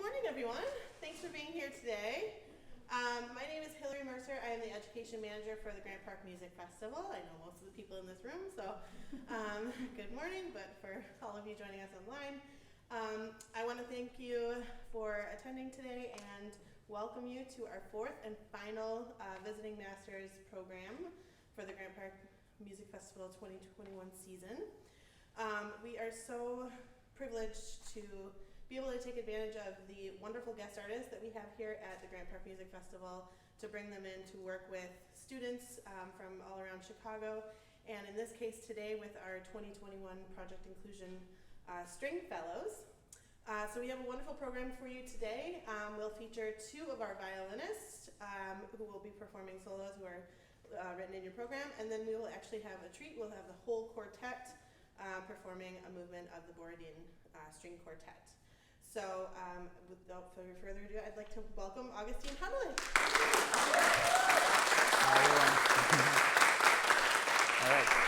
morning, everyone. Thanks for being here today. My name is Hillary Mercer. I am the Education Manager for the Grant Park Music Festival. I know most of the people in this room, so good morning, but for all of you joining us online, I want to thank you for attending today and welcome you to our fourth and final Visiting Masters program for the Grant Park Music Festival 2021 season. We are so privileged to be able to take advantage of the wonderful guest artists that we have here at the Grant Park Music Festival to bring them in to work with students from all around Chicago, and in this case today with our 2021 Project Inclusion String Fellows. So we have a wonderful program for you today. We'll feature two of our violinists who will be performing solos who are written in your program, and then we will actually have a treat. We'll have the whole quartet performing a movement of the Borodin string quartet. So without further ado, I'd like to welcome Augustin Hadelich. All right.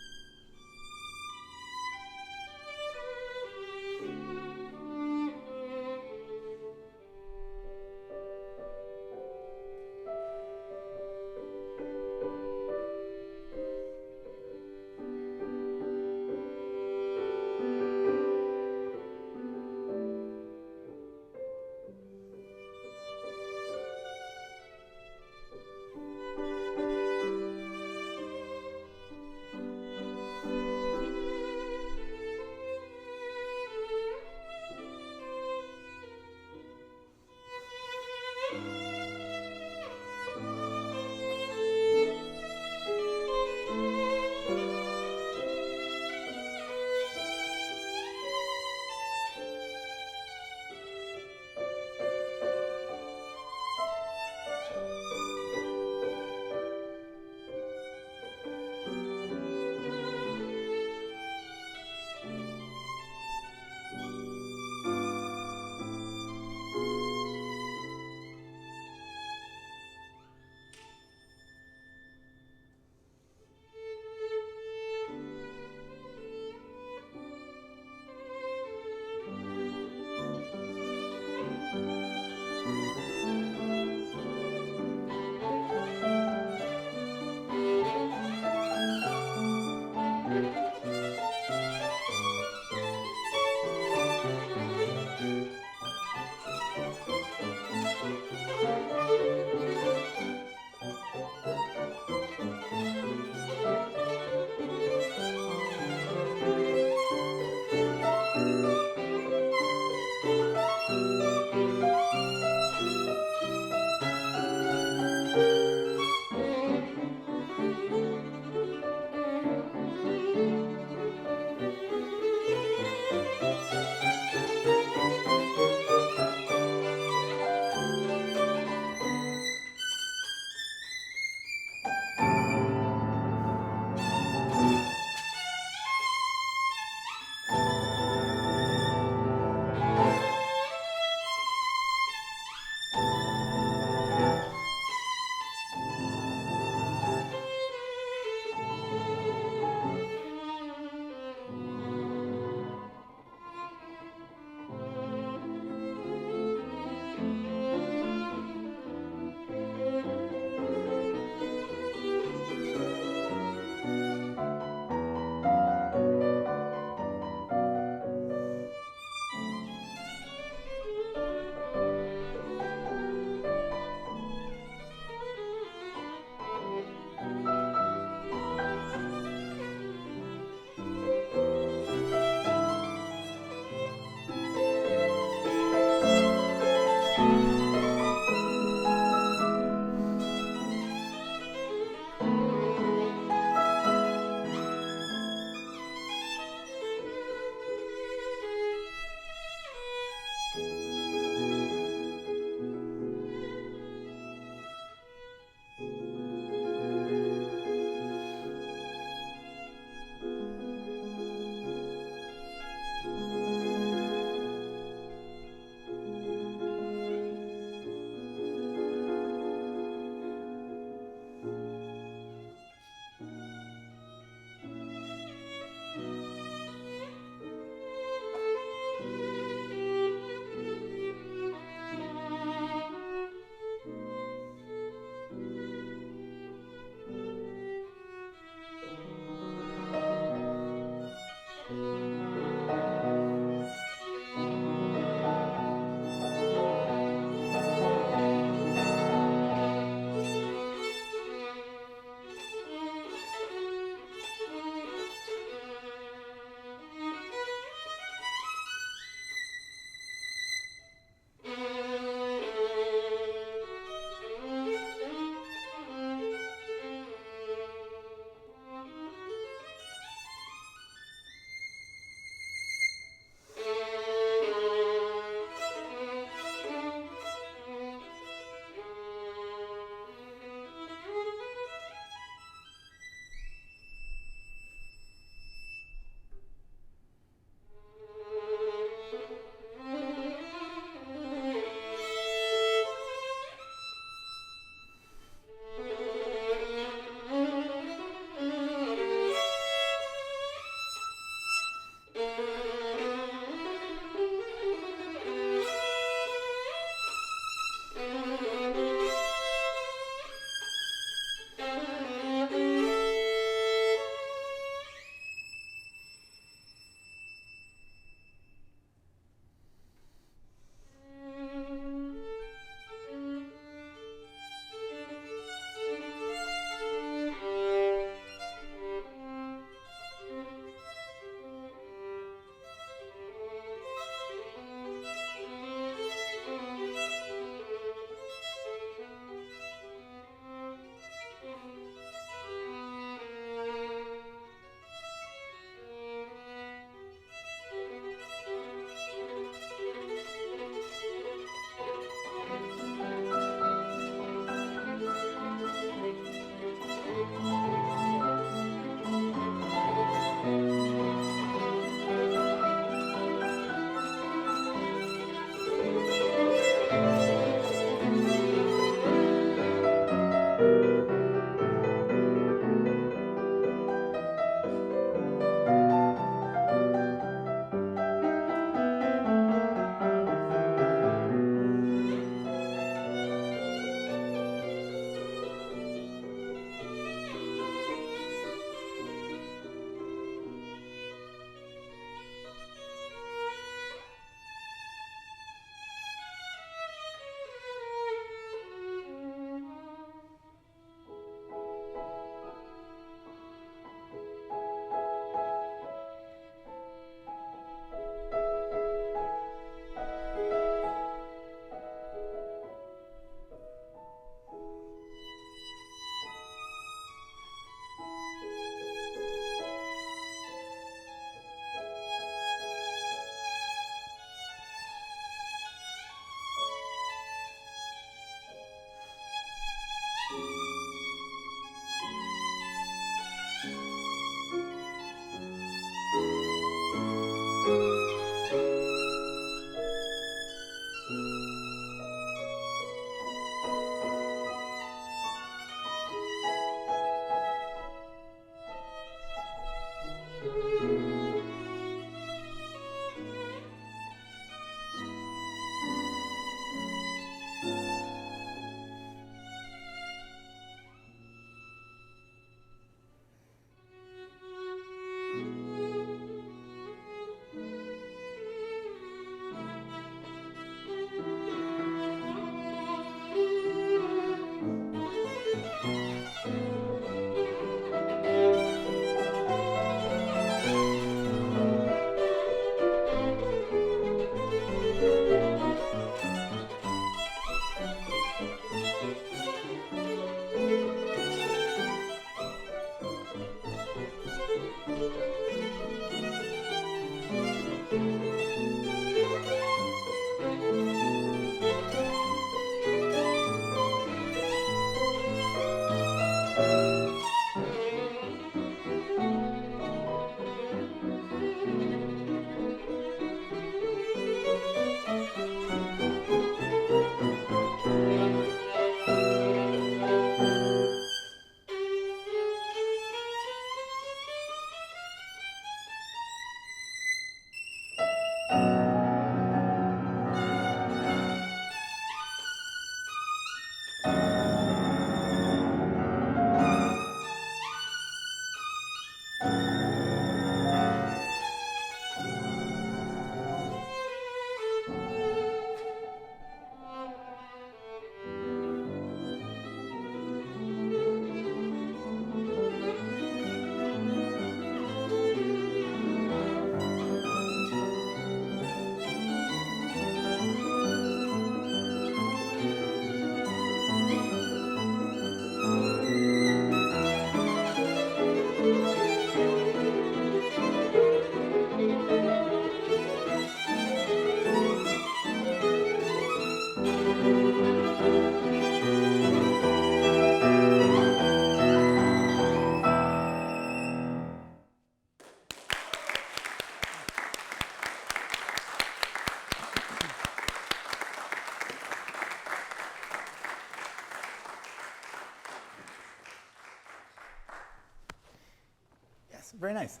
Yes, very nice.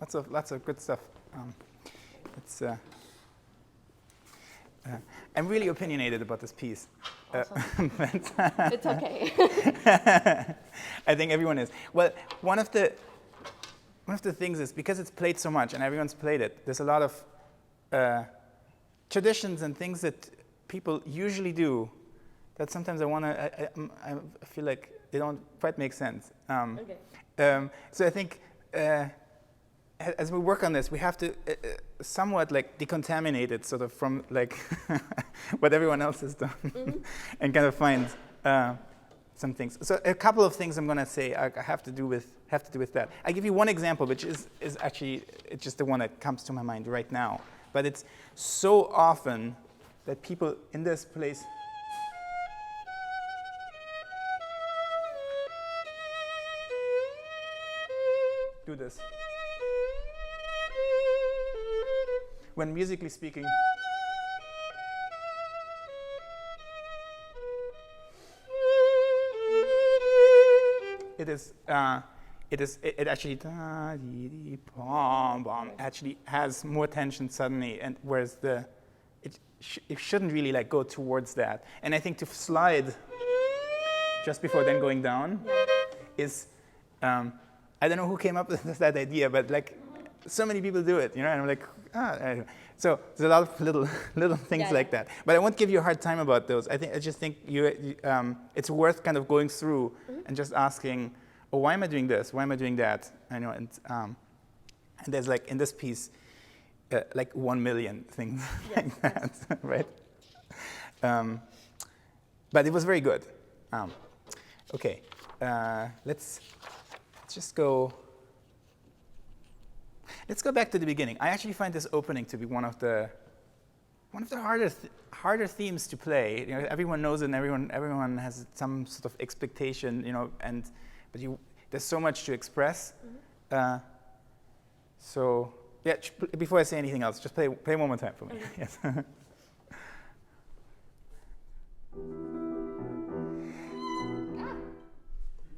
Lots of good stuff. It's. I'm really opinionated about this piece. Awesome. It's okay. I think everyone is. Well, one of the things is because it's played so much and everyone's played it. There's a lot of traditions and things that people usually do that sometimes I feel like they don't quite make sense. Okay. So I think as we work on this, we have to somewhat like decontaminate it sort of from like what everyone else has done, and kind of find some things. So a couple of things I'm going to say have to do with that. I give you one example, which is actually it's just the one that comes to my mind right now. But it's so often that people in this place do this. When musically speaking, it actually actually has more tension suddenly, and whereas it shouldn't really like go towards that. And I think to slide just before then going down is I don't know who came up with that idea, but like so many people do it, and I'm like, so there's a lot of little things like that. But I won't give you a hard time about those. I just think it's worth kind of going through and just asking, oh, why am I doing this? Why am I doing that? And there's like in this piece, like 1 million things like that, right? But it was very good. Okay, let's just go. Let's go back to the beginning. I actually find this opening to be one of the harder themes to play. Everyone knows it, and everyone has some sort of expectation, but there's so much to express. So yeah, before I say anything else, just play one more time for me. Okay. Yes.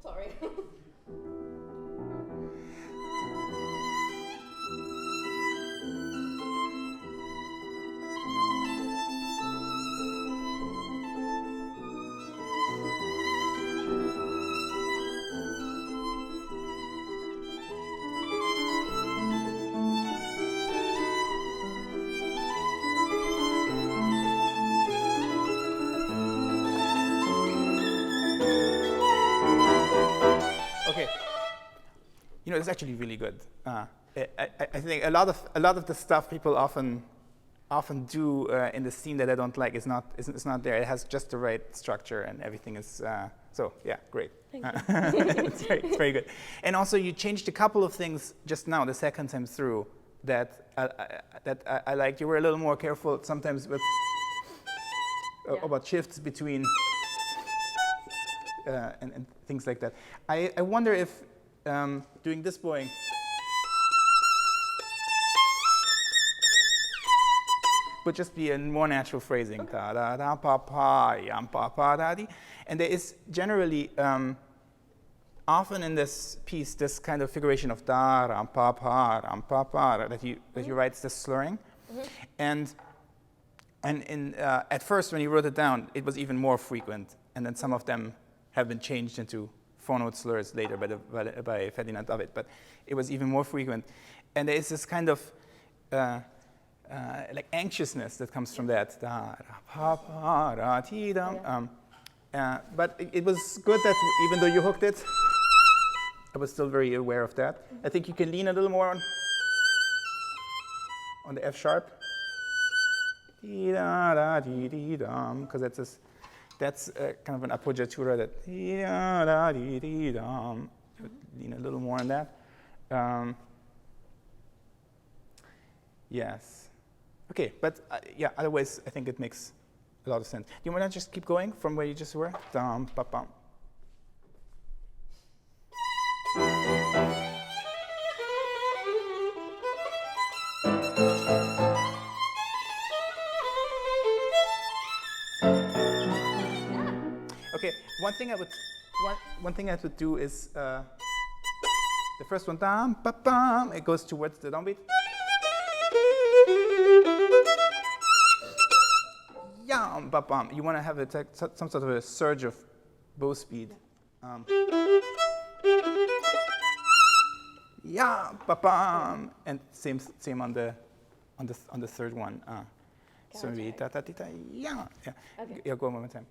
Sorry. It's actually really good. I think a lot of the stuff people often do in the scene that I don't like is not there. It has just the right structure and everything is so yeah, great. Thank you. It's very good. And also you changed a couple of things just now the second time through that I liked. You were a little more careful sometimes with about shifts between and things like that. I wonder if doing this bowing would just be a more natural phrasing. Da da da pa pa yam pa pa da di. And there is generally often in this piece this kind of figuration of da ram pa pa that you write this slurring, and in at first when you wrote it down it was even more frequent, and then some of them have been changed into phonote slurs later by Ferdinand David, but it was even more frequent. And there is this kind of like anxiousness that comes from that. But it was good that even though you hooked it, I was still very aware of that. I think you can lean a little more on the F sharp, because that's kind of an appoggiatura that lean a little more on that. Yes. Okay, but yeah, otherwise I think it makes a lot of sense. Do you want to just keep going from where you just were? Dum, ba, bum. Okay, one thing I would do is The first one, dum, ba, bum, it goes towards the downbeat. Yum, ba, bum. You want to have some sort of a surge of bow speed. Yeah, ba, bum, and same on the third one. So maybe ta ta ta ta, yeah. Okay. Yeah, go one more time.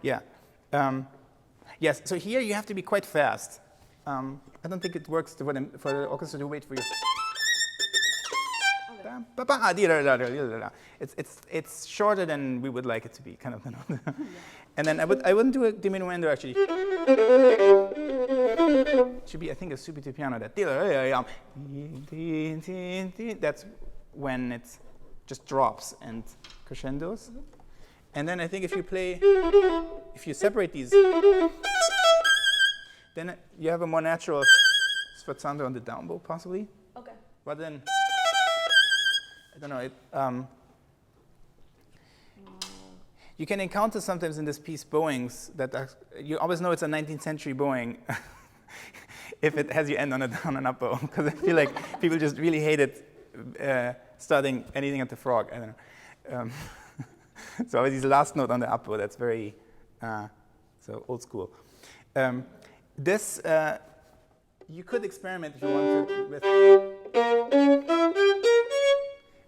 Yeah. Yes, so here you have to be quite fast. I don't think it works for the orchestra to wait for you. Okay. It's shorter than we would like it to be, kind of. And then I wouldn't do a diminuendo actually. It should be, I think, a subito piano. That's when it just drops and crescendos. And then I think if you separate these, then you have a more natural sforzando on the down bow, possibly. Okay. But then, I don't know. You can encounter sometimes in this piece bowings that you always know it's a 19th century bowing if it has you end on a down and up bow, because I feel like people just really hate it starting anything at the frog. I don't know. So always the last note on the up bow, that's very so old school. This you could experiment if you wanted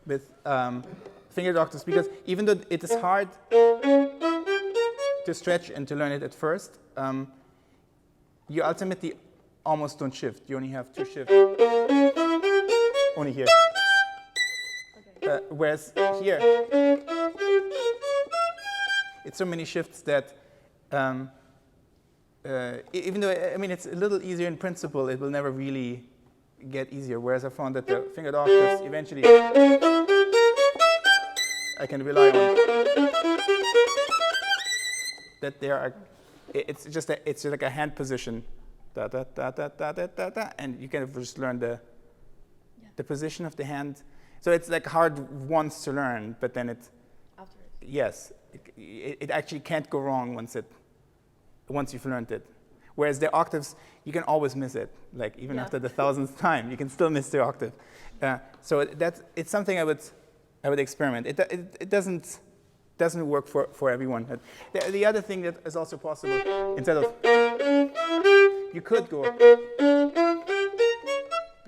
with fingered octaves, because even though it is hard to stretch and to learn it at first, you ultimately almost don't shift. You only have two shifts. Only here. Okay. Whereas here, it's so many shifts that even though, I mean, it's a little easier in principle, it will never really get easier. Whereas I found that the fingered octaves eventually I can rely on. That there are, it's just like a hand position, da da da da da da da da, and you can just learn the position of the hand. So it's like hard once to learn, but then it, afterwards. Yes, it actually can't go wrong once you've learned it. Whereas the octaves, you can always miss it. Like even after the 1000th time, you can still miss the octave. So it's something I would experiment. It doesn't work for everyone. The other thing that is also possible, instead of, you could go,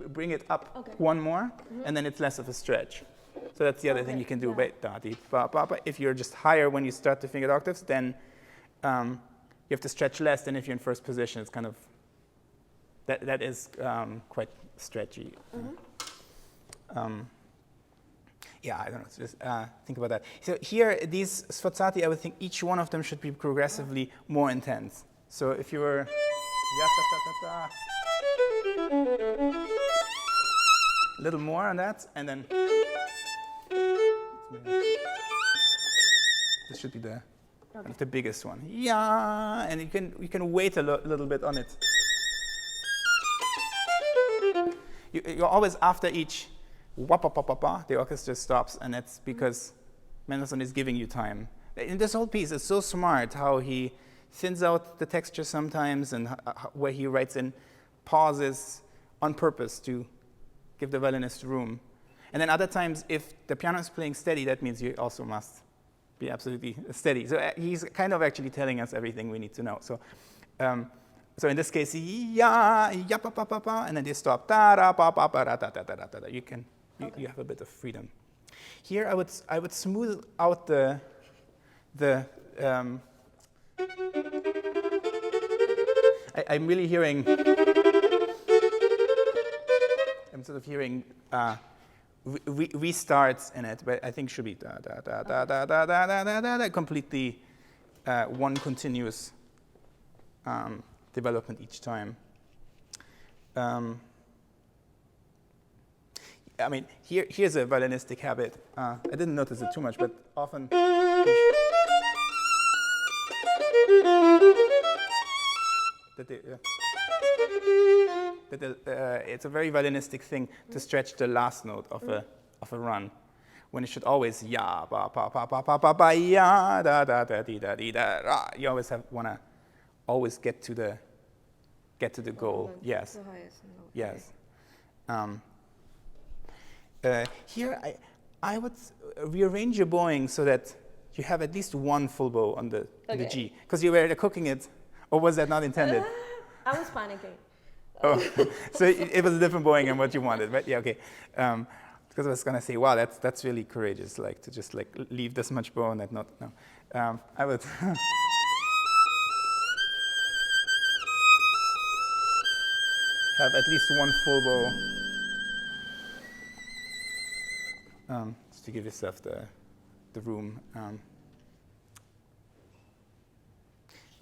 bring it up one more, and then it's less of a stretch. So that's the other thing you can do. If you're just higher when you start to fingered octaves, then you have to stretch less than if you're in first position. It's kind of, that is quite stretchy. Yeah, I don't know. Just think about that. So here, these sforzati, I would think each one of them should be progressively more intense. So if you were, a little more on that, and then this should be the biggest one. Yeah, and you can wait a little bit on it. You're always after each. The orchestra stops, and that's because Mendelssohn is giving you time. In this whole piece, it's so smart how he thins out the texture sometimes, and where he writes in pauses on purpose to give the violinist room. And then other times, if the piano is playing steady, that means you also must be absolutely steady. So he's kind of actually telling us everything we need to know. So in this case, and then they stop. You have a bit of freedom. Here, I would smooth out the I'm really hearing. I'm sort of hearing restarts in it, but I think should be completely one continuous development each time. I mean, here's a violinistic habit. I didn't notice it too much, but often it's a very violinistic thing to stretch the last note of a run, when it should always ya ba ba ba ba ba ba ba ya da da da di da di da ra. You always wanna always get to the goal. Yes. The highest note. Yes. Here I would rearrange your bowing so that you have at least one full bow on the G, because you were cooking it, or was that not intended? I was panicking. Oh, so it was a different bowing than what you wanted, right? Yeah, okay. Because I was gonna say, wow, that's really courageous, like to just like leave this much bow and that not. No, I would. Have at least one full bow, just to give yourself the room.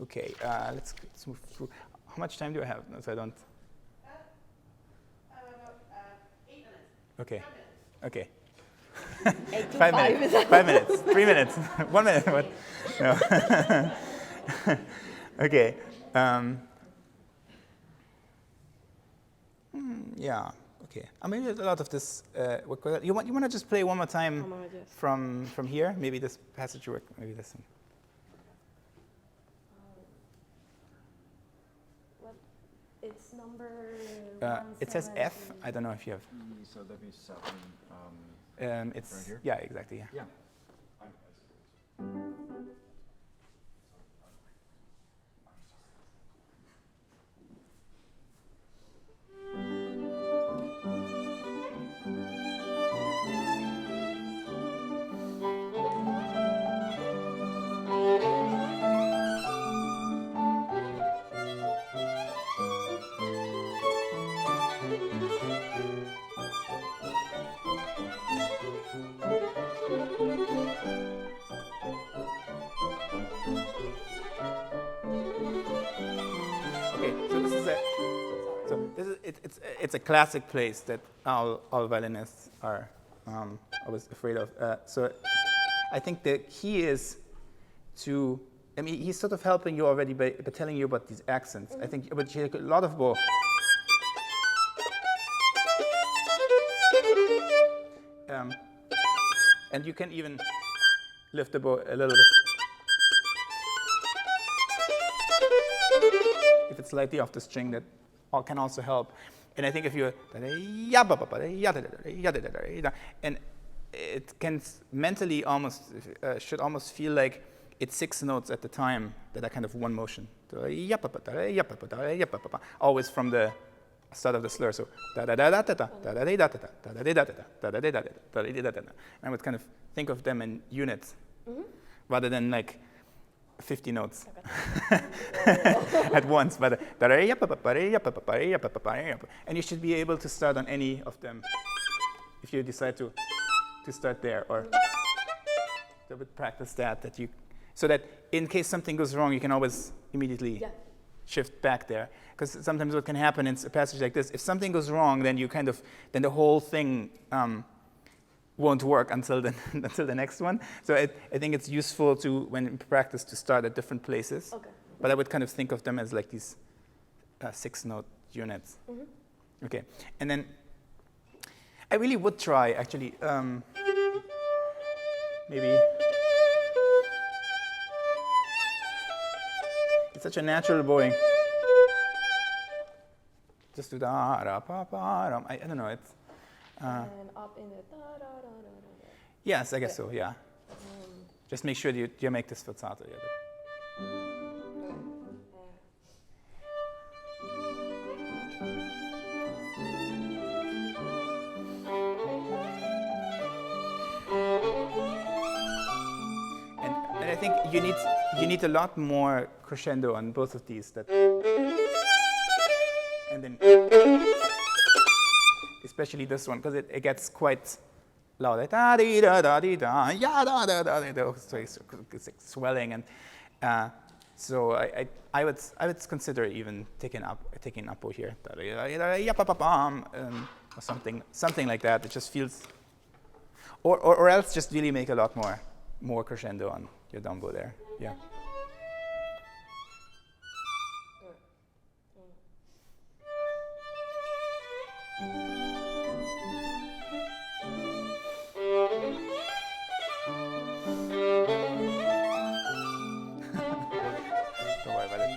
Okay, let's move through. How much time do I have? No, so I don't. About 8 minutes. Okay. 5 minutes. Okay. 8 to 5 minutes. 5 minutes. 3 minutes. 1 minute. What? No. Okay. Yeah. Okay. I mean, a lot of this. You want to just play one more time from here? Maybe this passage work. Maybe this one. It's number. It says F. I don't know if you have. So that'd be 7. It's right here? yeah, exactly. Yeah. Yeah. It's a classic place that all violinists are always afraid of. So I think the key is to, I mean, he's sort of helping you already by telling you about these accents. I think, but you have a lot of bow. And you can even lift the bow a little bit. If it's slightly off the string, that can also help. And I think if you, and it can mentally almost, should almost feel like it's 6 notes at the time that are kind of one motion. Always from the start of the slur. So I would kind of think of them in units rather than like 50 notes at once, but and you should be able to start on any of them if you decide to start there, or I would practice that you, so that in case something goes wrong, you can always immediately shift back there. Because sometimes what can happen in a passage like this, if something goes wrong, then you kind of, then the whole thing won't work until the next one. So I think it's useful to, when in practice, to start at different places. Okay. But I would kind of think of them as like these 6-note units. Okay, and then I really would try, actually, maybe. It's such a natural bowing. Just do da da pa pa da. I don't know. It's. And up in the da da da da da. Yes, I guess so. Yeah. Just make sure you make this forzato. Yeah. And I think you need a lot more crescendo on both of these. That. And then. Especially this one, because it gets quite loud. It's like swelling, and So I would consider even taking uppo here, or something like that. It just feels, or else just really make a lot more crescendo on your dumbo there. Yeah. Don't worry about it.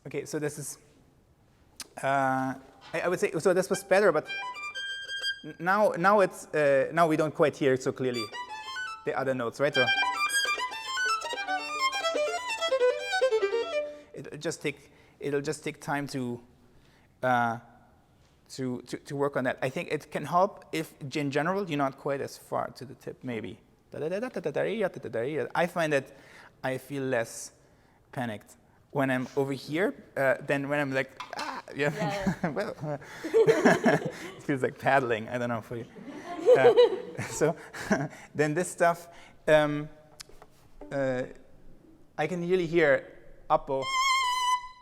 Okay, so this is, I would say, so this was better, but now we don't quite hear it so clearly, the other notes, right? So it'll just take time to work on that. I think it can help if, in general, you're not quite as far to the tip, maybe. I find that I feel less panicked when I'm over here than when I'm like, yeah. Well, it feels like paddling. I don't know for you. So then this stuff, I can really hear uppo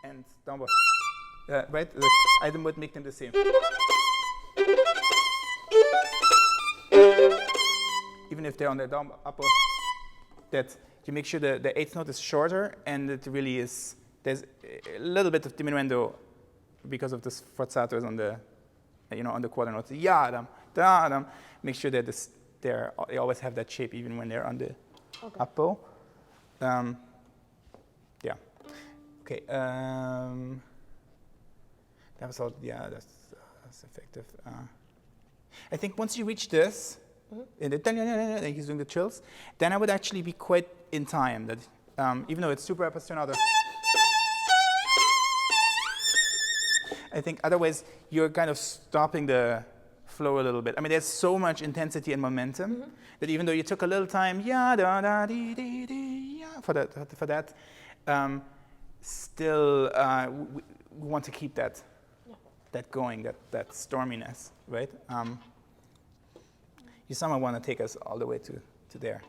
and downbo, right? I would make them the same. Even if they're on the down uppo, that you make sure the eighth note is shorter, and it really is. There's a little bit of diminuendo because of this forzato on the, on the quarter notes. Yadam, da-dam. Make sure that they always have that shape even when they're on the uppo. Yeah. Okay. That was all. Yeah, that's effective. I think once you reach this, and he's doing the trills, then I would actually be quite in time. That even though it's super appassionato. I think otherwise you're kind of stopping the flow a little bit. I mean, there's so much intensity and momentum that even though you took a little time, for that, still we want to keep that going, that storminess, right? You somehow want to take us all the way to there.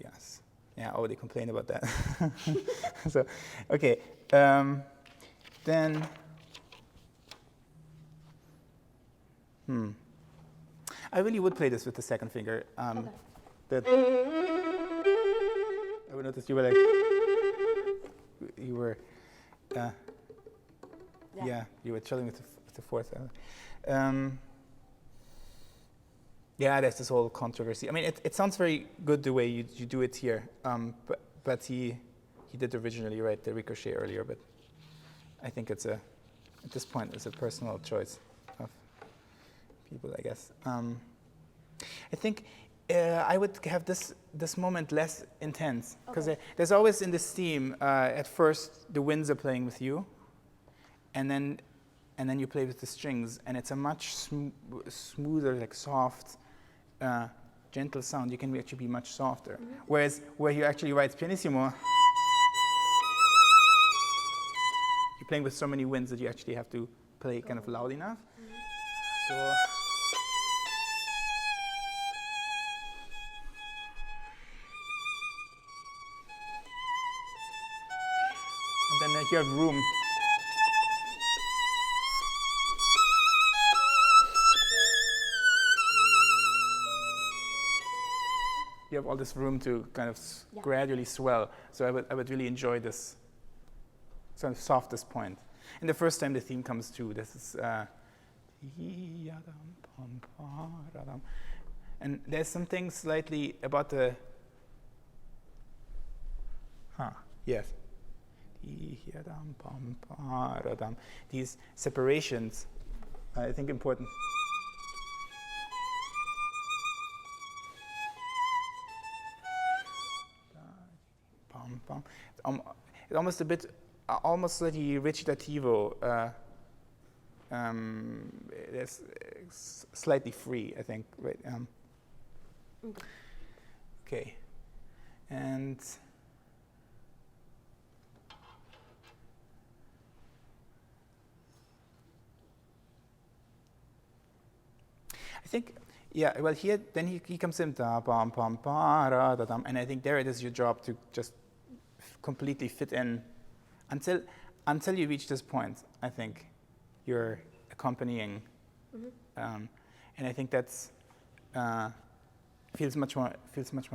Yes. Yeah, I already complained about that. So, okay. Then, I really would play this with the second finger. That I would notice you were like, you were chilling with the fourth. Yeah, there's this whole controversy. I mean, it sounds very good the way you do it here, but he did originally write the ricochet earlier, but I think at this point it's a personal choice of people, I guess. I think I would have this moment less intense, because there's always in this theme, at first the winds are playing with you, and then you play with the strings, and it's a much smoother, like soft, gentle sound. You can actually be much softer. Whereas where he actually writes pianissimo, you're playing with so many winds that you actually have to play kind of loud enough. So. And then you have room. You have all this room to kind of gradually swell. So I would really enjoy this sort of softest point. And the first time the theme comes through, this is and there's something slightly about the yes. These separations, I think, important. it's almost a bit, almost like the recitativo. It's slightly free, I think. Right. Okay. And I think, yeah, well, here, then he comes in, da, bum, bum, ba, da, da, dum, and I think there it is your job to just completely fit in until you reach this point. I think you're accompanying, and I think that's feels much more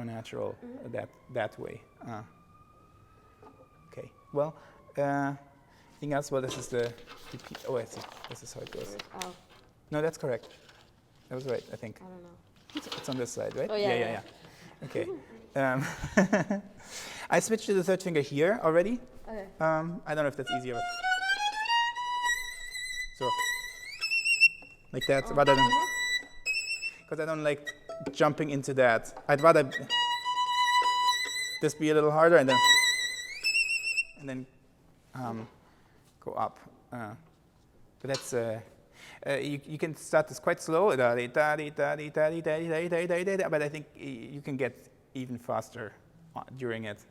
natural that way. Okay, well, anything else? Well, this is the this is how it goes. Oh, No, that's correct. That was right, I think. I don't know. It's on this side, right? Oh, yeah. Okay. I switched to the third finger here already. Okay. I don't know if that's easier. But so, like that, rather than, because I don't like jumping into that. I'd rather this be a little harder and then go up. But that's you can start this quite slow, but I think you can get even faster during it.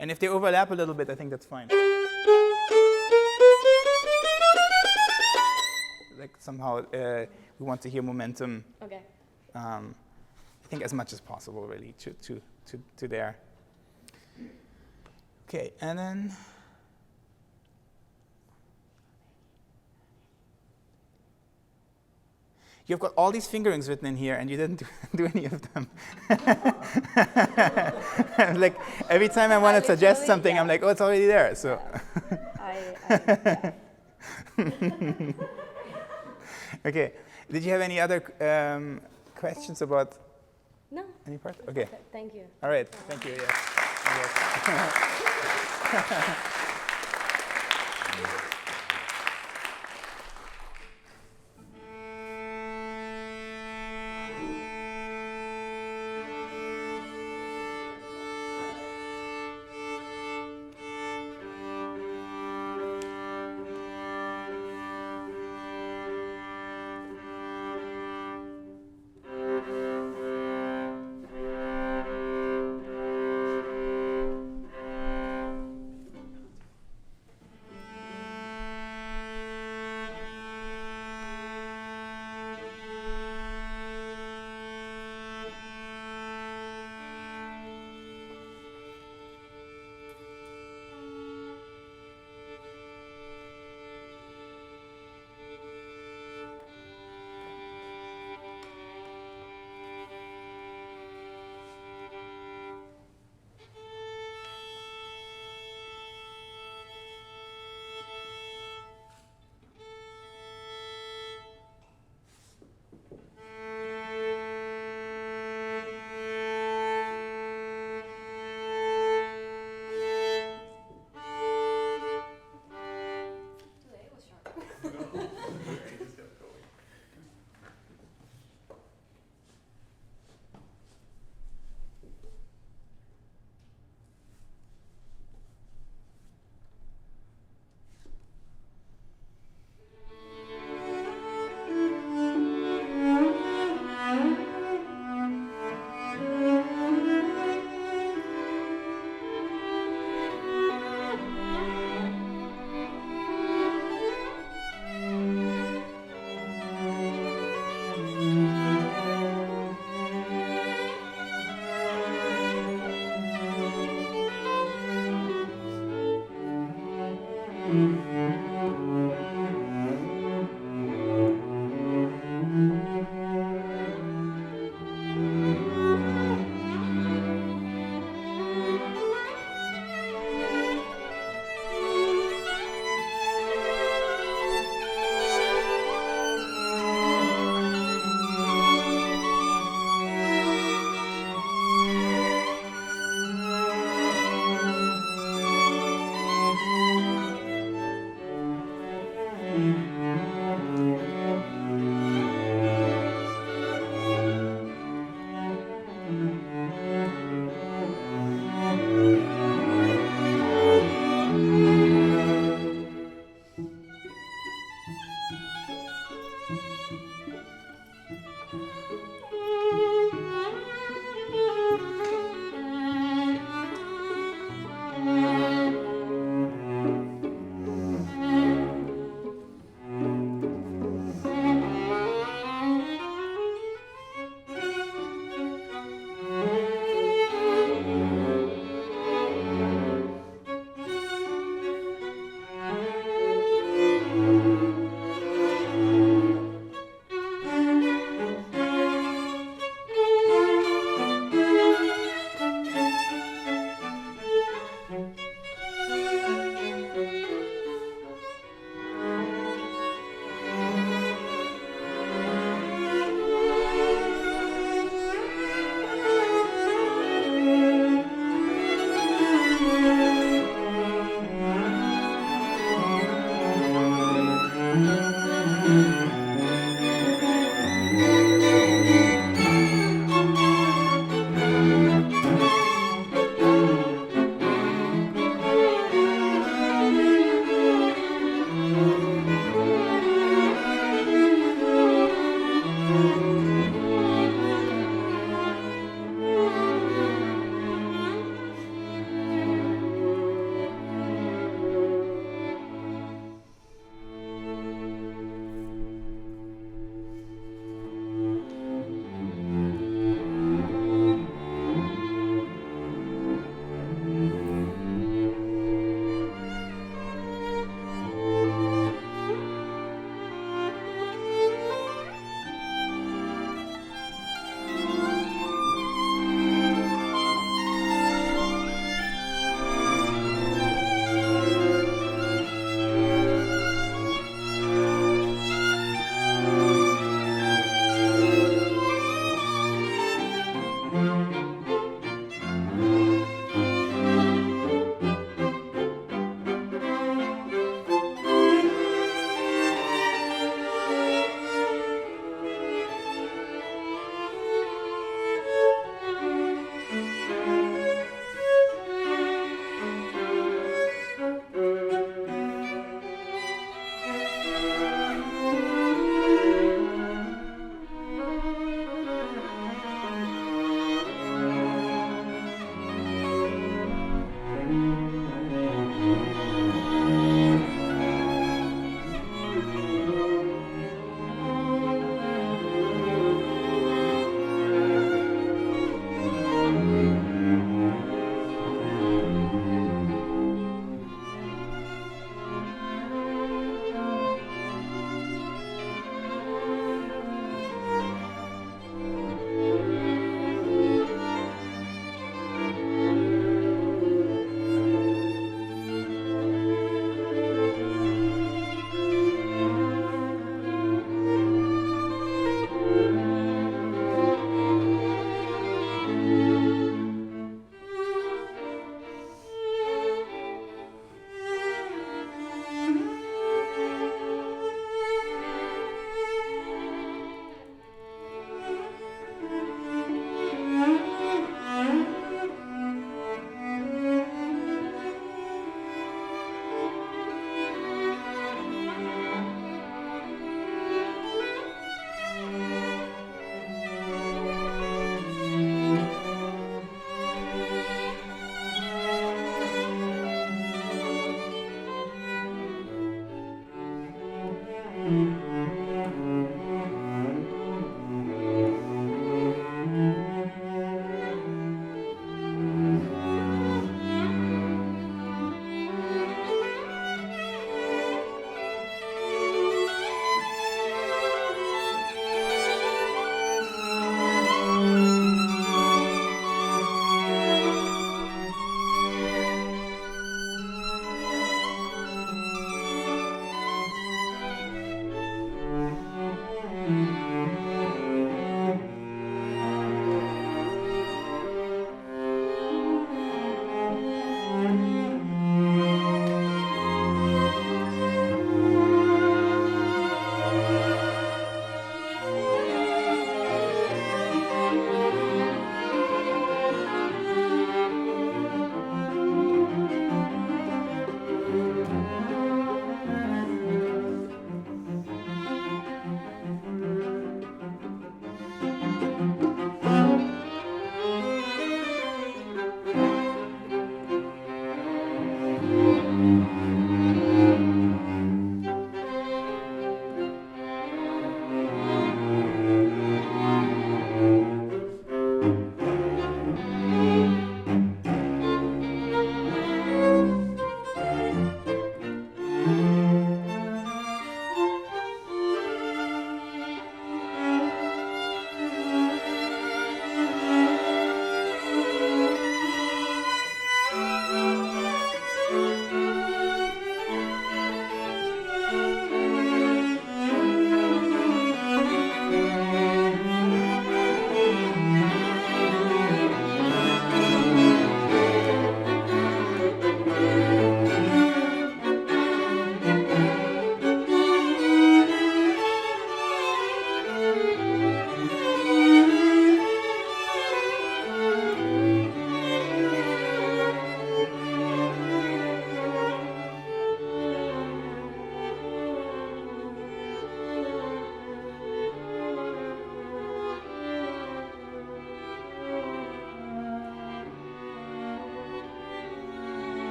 And if they overlap a little bit, I think that's fine. Like somehow we want to hear momentum. Okay. I think as much as possible, really, to there. Okay, and then. You've got all these fingerings written in here, and you didn't do any of them. Like every time I want to suggest something, I'm like, oh, it's already there. So. Okay. Did you have any other questions about any part? Okay. Thank you. All right. Thank you. Yes.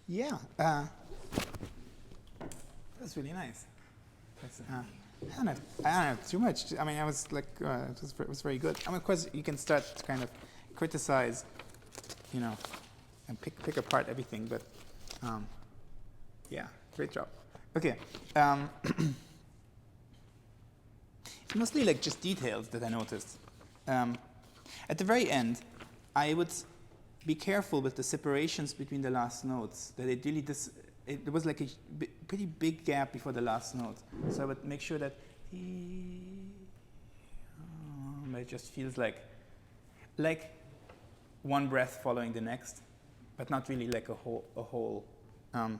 Yeah, that's really nice. That's, I don't have too much. I mean, I was like, it was very good. I mean, of course, you can start to kind of criticize, you know, and pick apart everything. But yeah, great job. Okay, it's mostly like just details that I noticed. At the very end, I would be careful with the separations between the last notes. That it really it was like a pretty big gap before the last note. So I would make sure that it just feels like one breath following the next, but not really like a whole. Do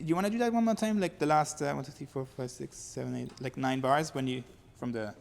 you want to do that one more time? Like the last 1, 2, 3, 4, 5, 6, 7, 8, like 9 bars when you from the.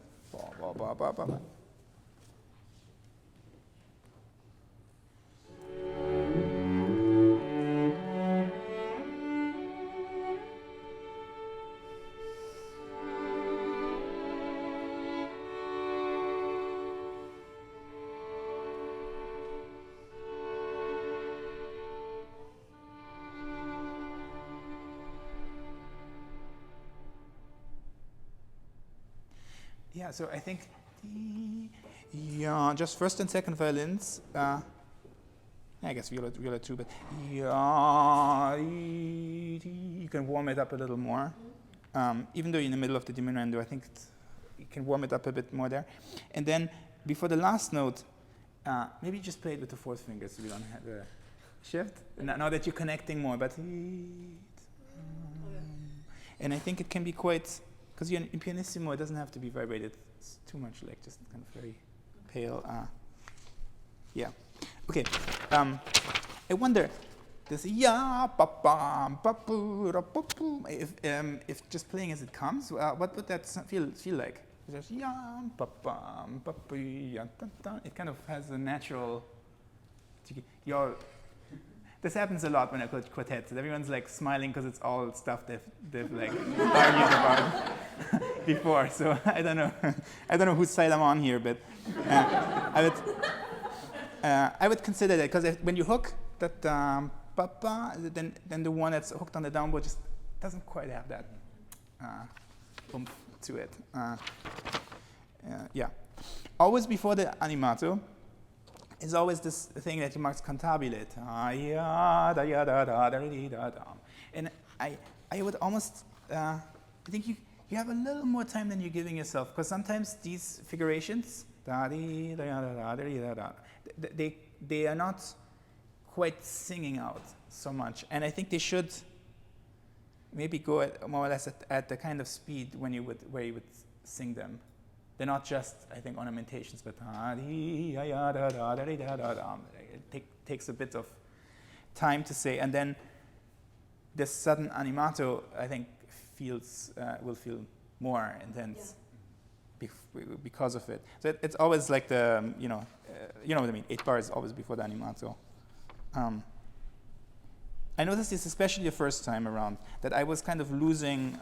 Yeah, so I think just first and second violins. I guess viola too, but you can warm it up a little more. Even though you're in the middle of the diminuendo, I think you can warm it up a bit more there. And then before the last note, maybe just play it with the fourth finger so you don't have the shift. Now that you're connecting more, but and I think it can be quite. Because you're in pianissimo, it doesn't have to be vibrated too much, like just kind of very pale. Yeah. Okay. I wonder, this if just playing as it comes, what would that feel like? Just it kind of has a natural. This happens a lot when I play quartets. Everyone's like smiling because it's all stuff they've like argued about before. So I don't know whose side I'm on here, but I would consider that because when you hook that then the one that's hooked on the downbow just doesn't quite have that oomph to it. Yeah, always before the animato. Is always this thing that marks cantabile. And I would almost, I think you have a little more time than you're giving yourself, because sometimes these figurations, they are not quite singing out so much. And I think they should maybe go at more or less at the kind of speed where you would sing them. They're not just, I think, ornamentations, but it takes a bit of time to say, and then the sudden animato, I think, will feel more intense because of it. So it's always like the, you know what I mean. 8 bars always before the animato. I noticed this especially the first time around that I was kind of losing.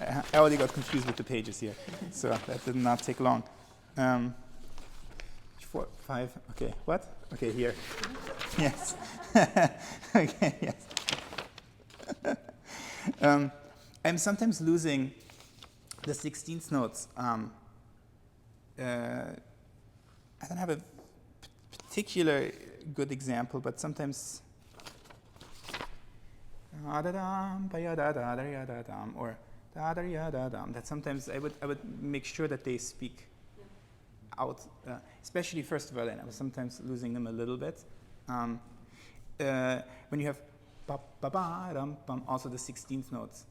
I already got confused with the pages here, so that did not take long. 4, 5, okay, what? Okay, here. Yes. Okay, yes. I'm sometimes losing the 16th notes. I don't have a particular good example, but sometimes or that sometimes I would make sure that they speak out, especially first violin. I was sometimes losing them a little bit. When you have also the 16th notes,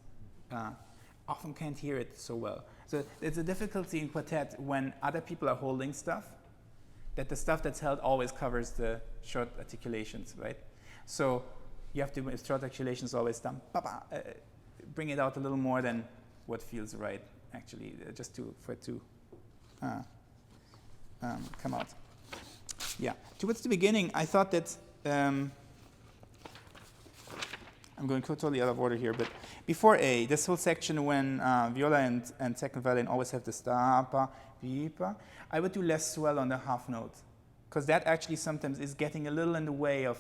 often can't hear it so well. So it's a difficulty in quartet when other people are holding stuff, that the stuff that's held always covers the short articulations, right? So you have to, with short articulations, always bring it out a little more than what feels right, actually, just for it to come out. Yeah. Towards the beginning, I thought that I'm going totally out of order here, but before A, this whole section when viola and second violin always have this da, pa, vi, pa, I would do less swell on the half note, because that actually sometimes is getting a little in the way of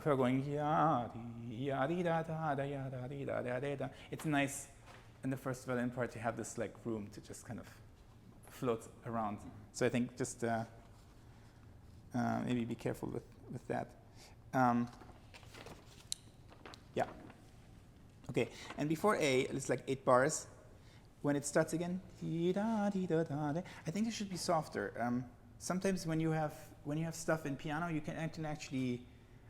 her going ya di da da da ya da di da da da. It's nice in the first violin part to have this like room to just kind of float around. So I think just maybe be careful with that. Yeah. Okay. And before A, it's like 8 bars. When it starts again, I think it should be softer. Sometimes when you have stuff in piano, you can actually,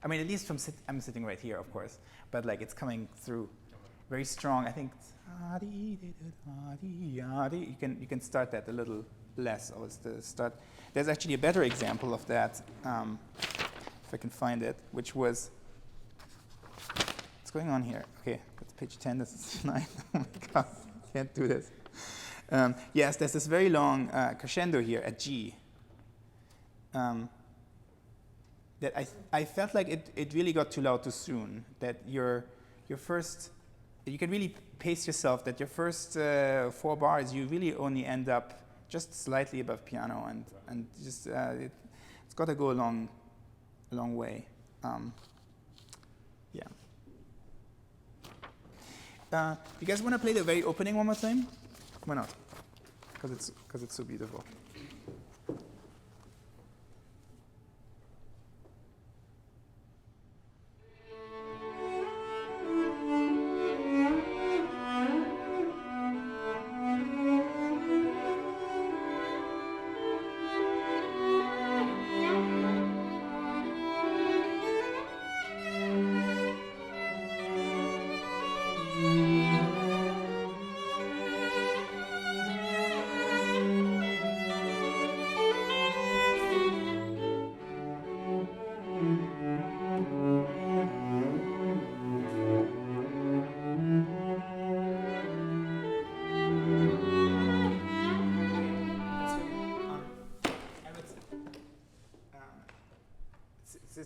I mean, at least I'm sitting right here, of course, but like it's coming through very strong. I think you can start that a little less. Or it's the start. There's actually a better example of that, if I can find it, which was, what's going on here? Okay, that's page 10. This is 9. Oh my God, can't do this. Yes, there's this very long crescendo here at G. That I felt like it really got too loud too soon. That your first, you can really pace yourself. That your first 4 bars, you really only end up just slightly above piano, and just it's got to go a long way. Yeah. You guys want to play the very opening one more time? Why not? Because it's so beautiful.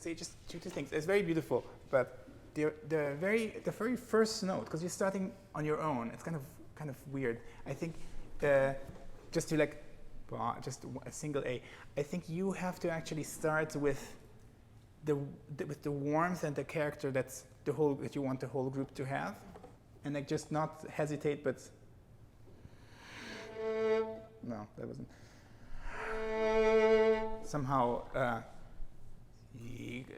Say just two things. It's very beautiful, but the very first note, because you're starting on your own, it's kind of weird. I think just to like just a single A. I think you have to actually start with the warmth and the character that you want the whole group to have, and like just not hesitate, but no, that wasn't somehow.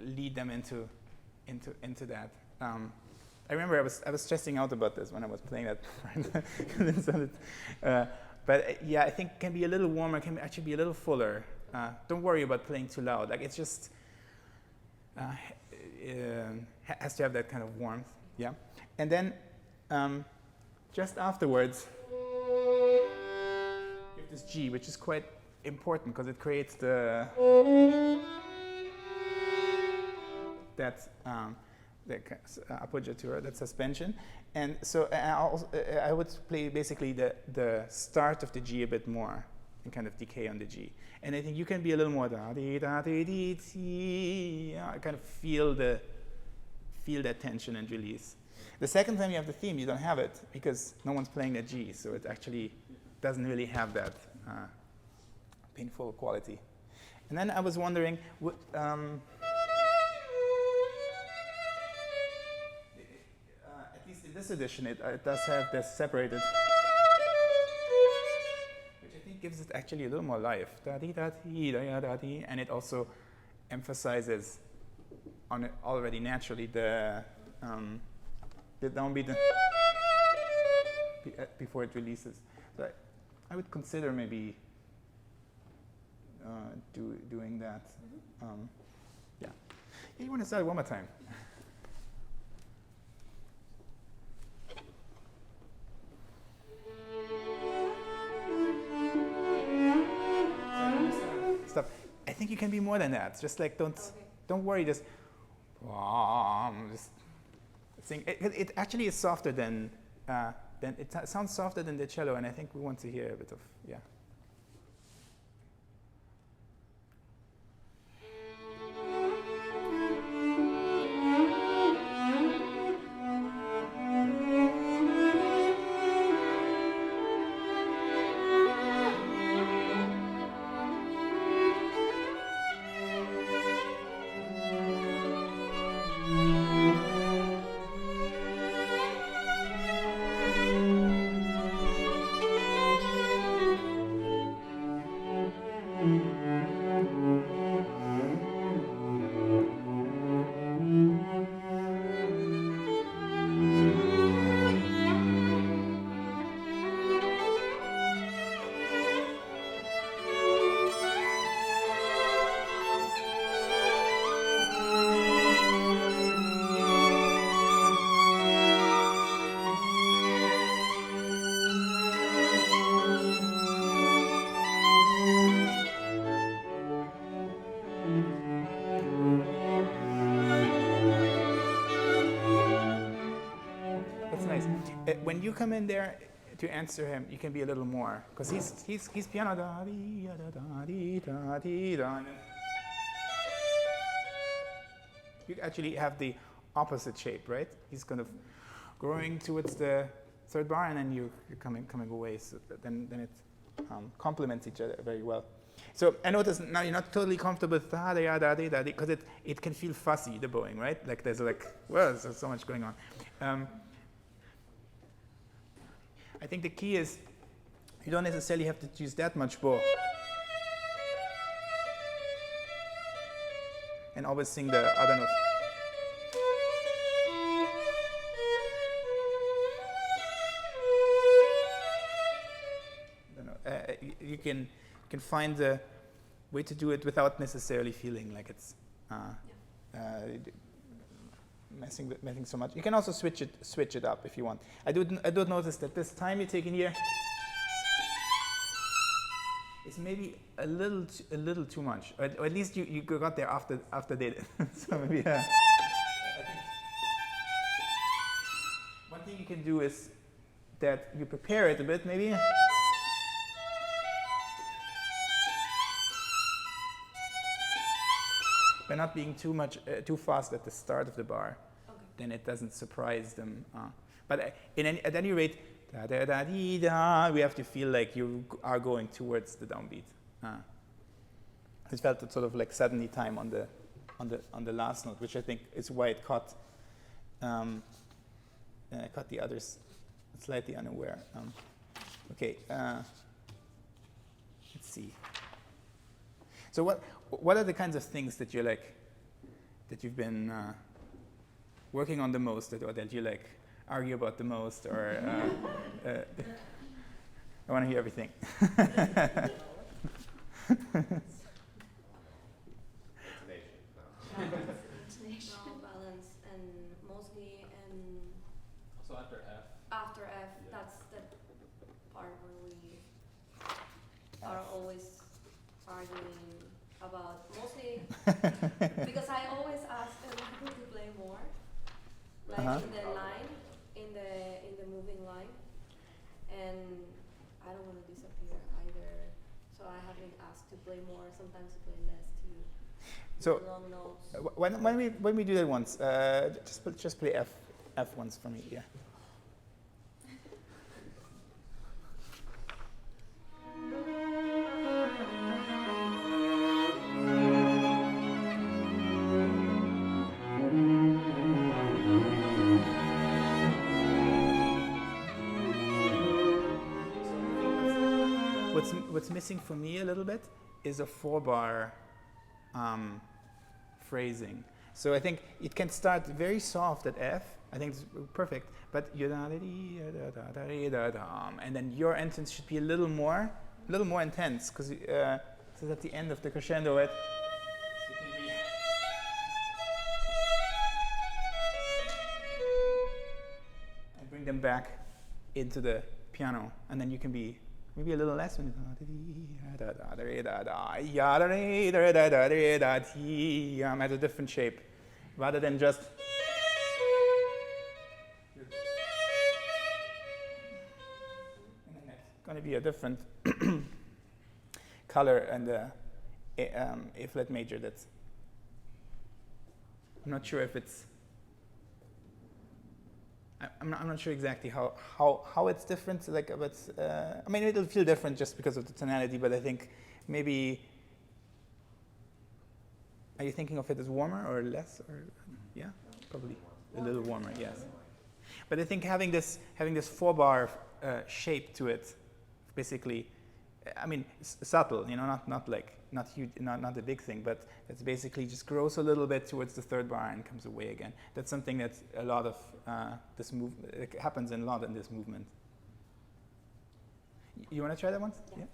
Lead them into that. I remember I was stressing out about this when I was playing that. But yeah, I think it can be a little warmer. Can actually be a little fuller. Don't worry about playing too loud. Like it's just has to have that kind of warmth. Yeah, and then just afterwards, you have this G, which is quite important because it creates the appoggiatura, that suspension. And so I would play basically the start of the G a bit more and kind of decay on the G. And I think you can be a little more kind of feel that tension and release. The second time you have the theme, you don't have it because no one's playing the G, so it actually doesn't really have that painful quality. And then I was wondering, in this edition, it does have this separated, which I think gives it actually a little more life. And it also emphasizes on it already naturally the downbeat before it releases. So I would consider maybe doing that. Yeah. You want to start one more time? Stop. I think you can be more than that. Just like don't worry. Just sing. It actually is softer than it sounds softer than the cello, and I think we want to hear a bit of when you come in there to answer him, you can be a little more, because he's piano da dee da da dee da dee da. You actually have the opposite shape, right? He's kind of growing towards the third bar, and then you're coming away. So then it complements each other very well. So I notice now you're not totally comfortable with da da da da da, because it can feel fussy, the bowing, right? Like there's there's so much going on. I think the key is you don't necessarily have to use that much bow. And always sing the other notes. You can find a way to do it without necessarily feeling like it's messing so much. You can also switch it up if you want. I do notice that this time you take in here is maybe a little too much, or at least you got there after they did. So maybe I think one thing you can do is that you prepare it a bit, maybe. By not being too fast at the start of the bar, then it doesn't surprise them. But at any rate, da da da dee da, we have to feel like you are going towards the downbeat. It felt sort of like suddenly time on the last note, which I think is why it caught the others slightly unaware. Okay, let's see. So what are the kinds of things that you're that you've been working on the most, or that you argue about the most, or I want to hear everything. Intonation, balance, and mostly So after F. after F, that's the part where we are always arguing about, mostly because I always ask people to play more, in the line, in the moving line, and I don't want to disappear either. So I have been asked to play more, sometimes to play less, to So long notes. when we do that once, just play F once for me, yeah. What's missing for me a little bit is a 4-bar phrasing. So I think it can start very soft at F. I think it's perfect, but and then your entrance should be a little more intense, because this is at the end of the crescendo. And bring them back into the piano, and then you can be maybe a little less when has a different shape, rather than just and then it's going to be a different color and A flat major. That's, I'm not sure if it's, I'm not sure exactly how it's different. But I mean, it'll feel different just because of the tonality. But I think maybe, are you thinking of it as warmer or less? Or yeah, probably a little warmer. Yes. But I think having this 4-bar shape to it, basically, I mean, subtle. Not huge, not a big thing, but it's basically just grows a little bit towards the 3rd bar and comes away again. That's something that's a lot of this movement. It happens a lot in this movement. You want to try that once? Yeah.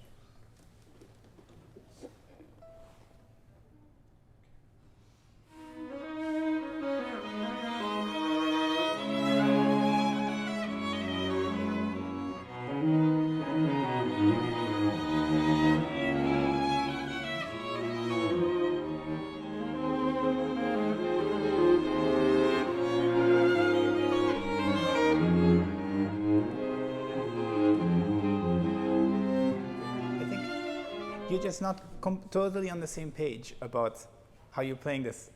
you're just not totally on the same page about how you're playing this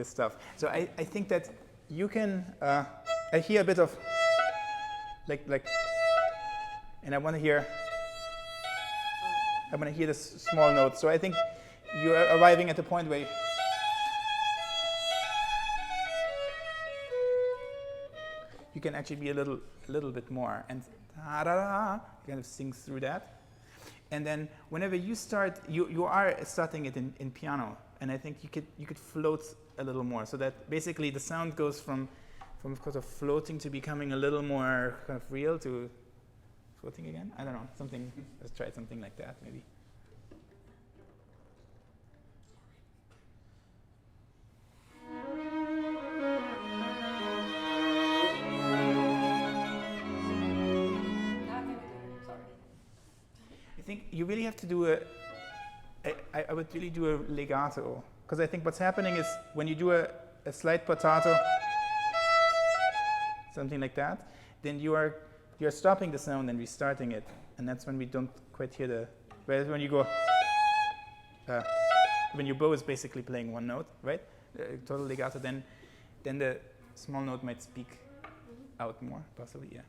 stuff. So I think that you can I hear a bit of like, and I want to hear this small note. So I think you're arriving at the point where you can actually be a little bit more, and kind of sings through that. And then whenever you start, you are starting it in piano, and I think you could float a little more, so that basically the sound goes from kind of floating to becoming a little more kind of real to floating again. I don't know, something. Let's try something like that maybe. I think you really have to do I would really do a legato, because I think what's happening is when you do a slight portato, something like that, then you're stopping the sound and restarting it, and that's when we don't quite hear the. Whereas when you go, when your bow is basically playing one note, right? Total legato, then the small note might speak out more, possibly, yeah.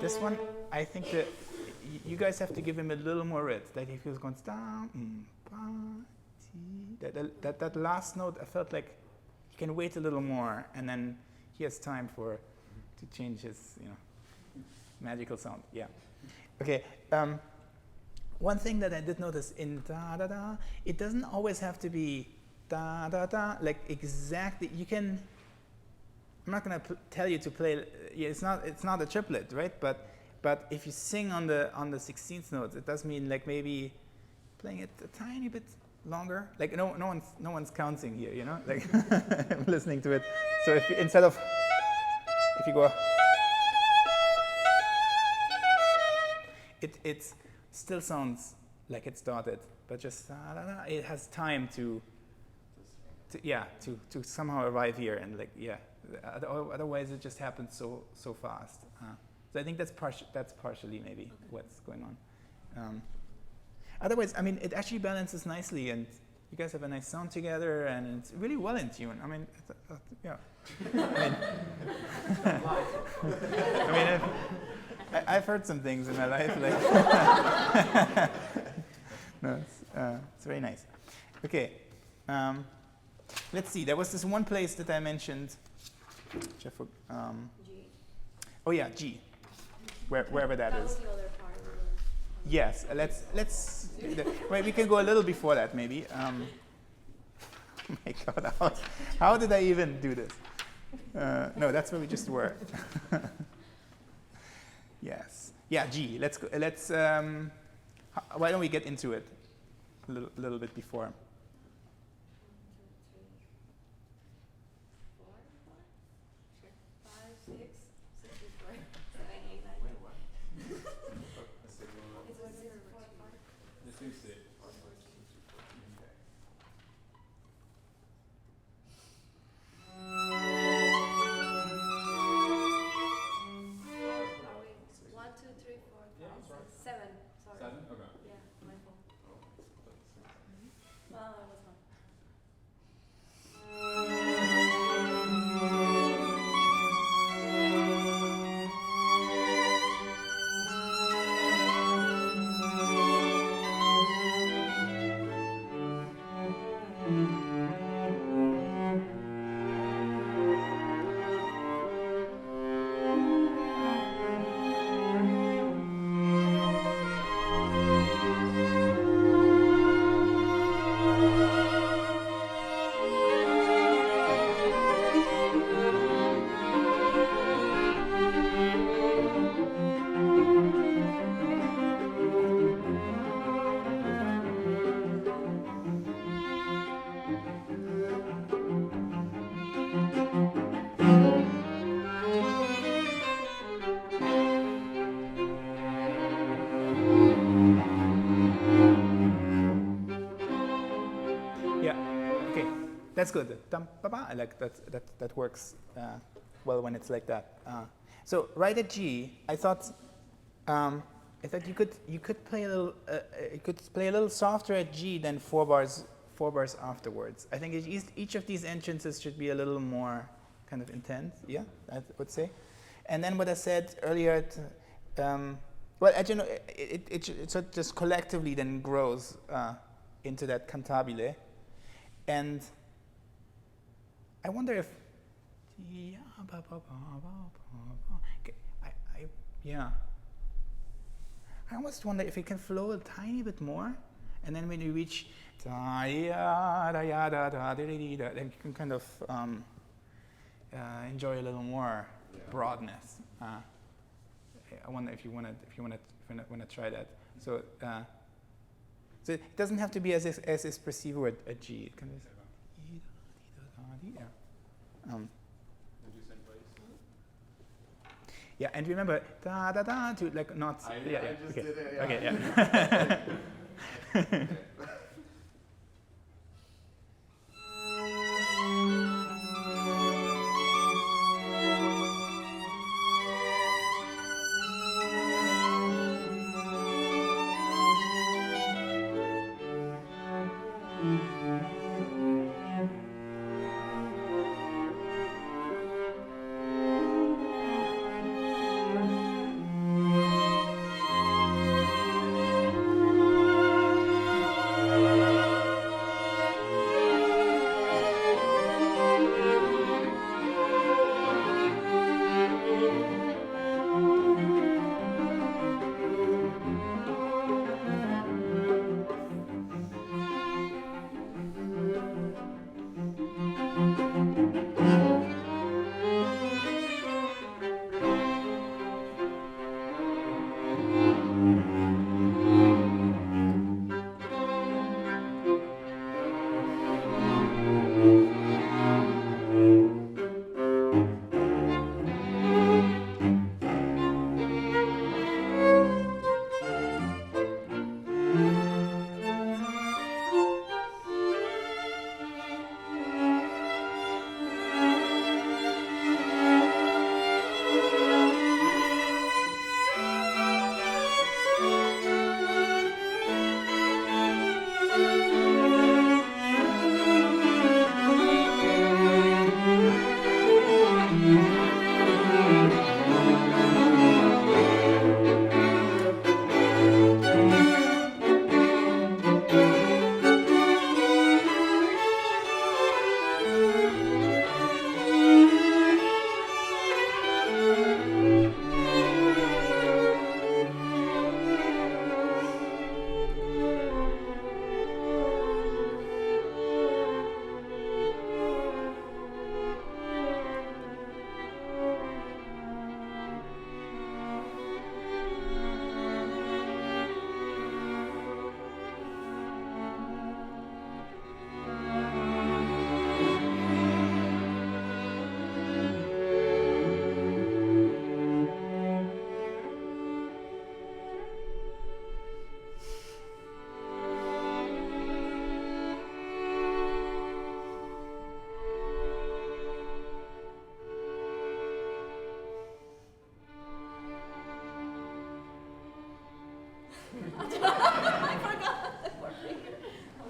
This one, I think that you guys have to give him a little more rit. That he feels going down. That last note, I felt like he can wait a little more, and then he has time to change his magical sound. Yeah. Okay. One thing that I did notice in da da da, it doesn't always have to be da da da. Like exactly, you can. I'm not going to tell you to play. It's not a triplet, right? But if you sing on the 16th notes, it does mean like maybe playing it a tiny bit longer. Like no one's counting here, Like I'm listening to it. So if you go, it still sounds like it started, but just it has time to somehow arrive here and like otherwise it just happens so fast. So I think that's partially maybe what's going on. Otherwise, I mean, it actually balances nicely, and you guys have a nice sound together, and it's really well in tune. I mean, yeah. I mean, I've heard some things in my life like. No, it's very nice. Okay. Let's see. There was this one place that I mentioned. G. Oh yeah, G. Wherever that is. Was the other part. Yes. Let's. Wait, we can go a little before that, maybe. Oh my God, how did I even do this? No, that's where we just were. Yes. Yeah, G. Let's go. Why don't we get into it a little bit before? 7. that's good. Dum, ba, ba. I like that. That works well when it's like that. So right at G, I thought you could play a little softer at G than 4 bars afterwards. I think each of these entrances should be a little more kind of intense. Yeah, I would say. And then what I said earlier, well, I don't know, it sort of just collectively then grows into that cantabile. And I wonder if, I almost wonder if it can flow a tiny bit more, and then when you reach then you can kind of enjoy a little more broadness. I wonder if you want to try that. So, so it doesn't have to be as is perceived at G. It can be. Did you sing place? Yeah, and remember da da da to like not. I yeah, just okay. did it. Yeah. Okay, yeah.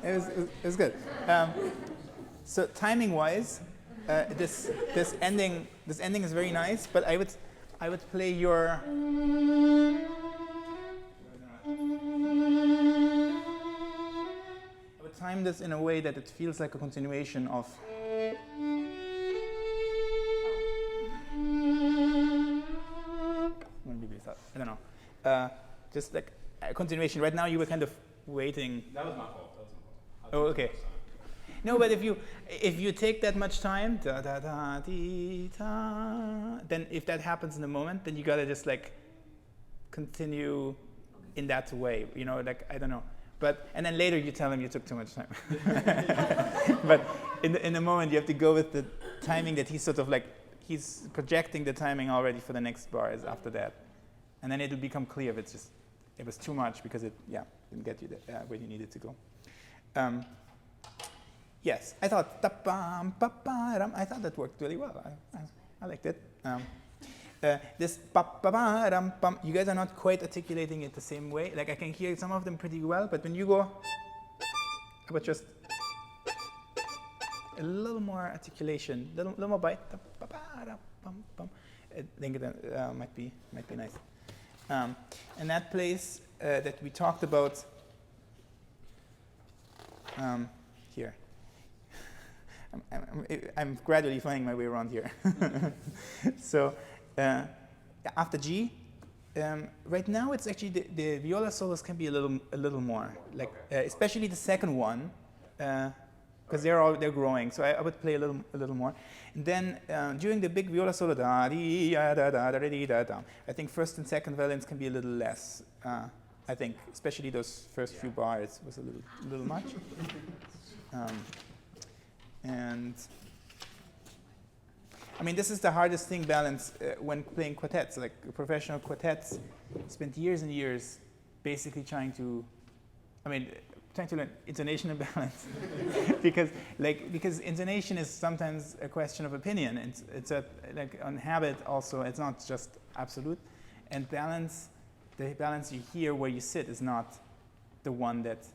It was good. So timing-wise, this ending is very nice, but I would play your. I would time this in a way that it feels like a continuation of. I don't know. Just like a continuation. Right now, you were kind of waiting. That was my fault. Oh, okay. No, but if you take that much time, da da da dee da, then if that happens in the moment, then you gotta just like continue in that way. You know, like I don't know. But and then later you tell him you took too much time. But in the moment you have to go with the timing that he's sort of like he's projecting the timing already for the next bars after that, and then it'll become clear if it was too much because it didn't get you where you needed to go. Yes, I thought da-bam, ba-ba-dum. I thought that worked really well. I liked it. This ba-ba-ba-dum, bum, you guys are not quite articulating it the same way. Like I can hear some of them pretty well, but when you go, I would just a little more articulation, little more bite. Da-ba-ba-dum, bum, bum. I think that might be nice. And that place that we talked about here. I'm gradually finding my way around here. So after G, right now it's actually the viola solos can be a little more, like especially the second one, because they're growing. So I would play a little more. And then during the big viola solo, da dee da da da da dee da da. I think first and second violins can be a little less. I think especially those first few bars was a little much. And I mean, this is the hardest thing balance when playing quartets. Like professional quartets, spent years and years basically trying to learn intonation and balance, because intonation is sometimes a question of opinion. It's like on habit also. It's not just absolute. And balance, the balance you hear where you sit is not the one that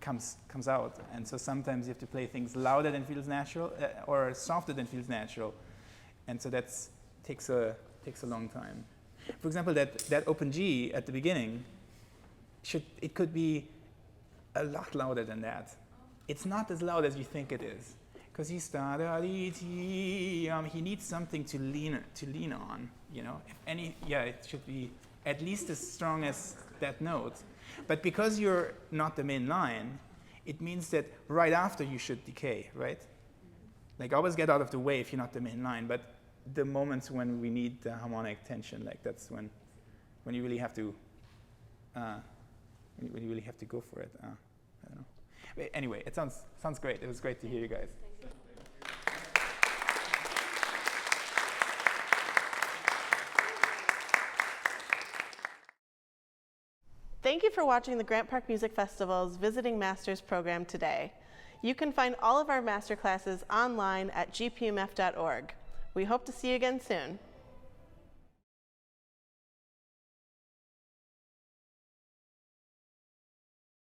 comes out, and so sometimes you have to play things louder than feels natural or softer than feels natural, and so that takes a long time. For example, that open G at the beginning it could be a lot louder than that. It's not as loud as you think it is, because he needs something to lean on. It should be at least as strong as that note. But because you're not the main line, it means that right after you should decay, right? Like always get out of the way if you're not the main line, but the moments when we need the harmonic tension, like that's when you really have to go for it. I don't know. But anyway, it sounds great. It was great to hear you guys. Thank you for watching the Grant Park Music Festival's Visiting Masters program today. You can find all of our masterclasses online at gpmf.org. We hope to see you again soon.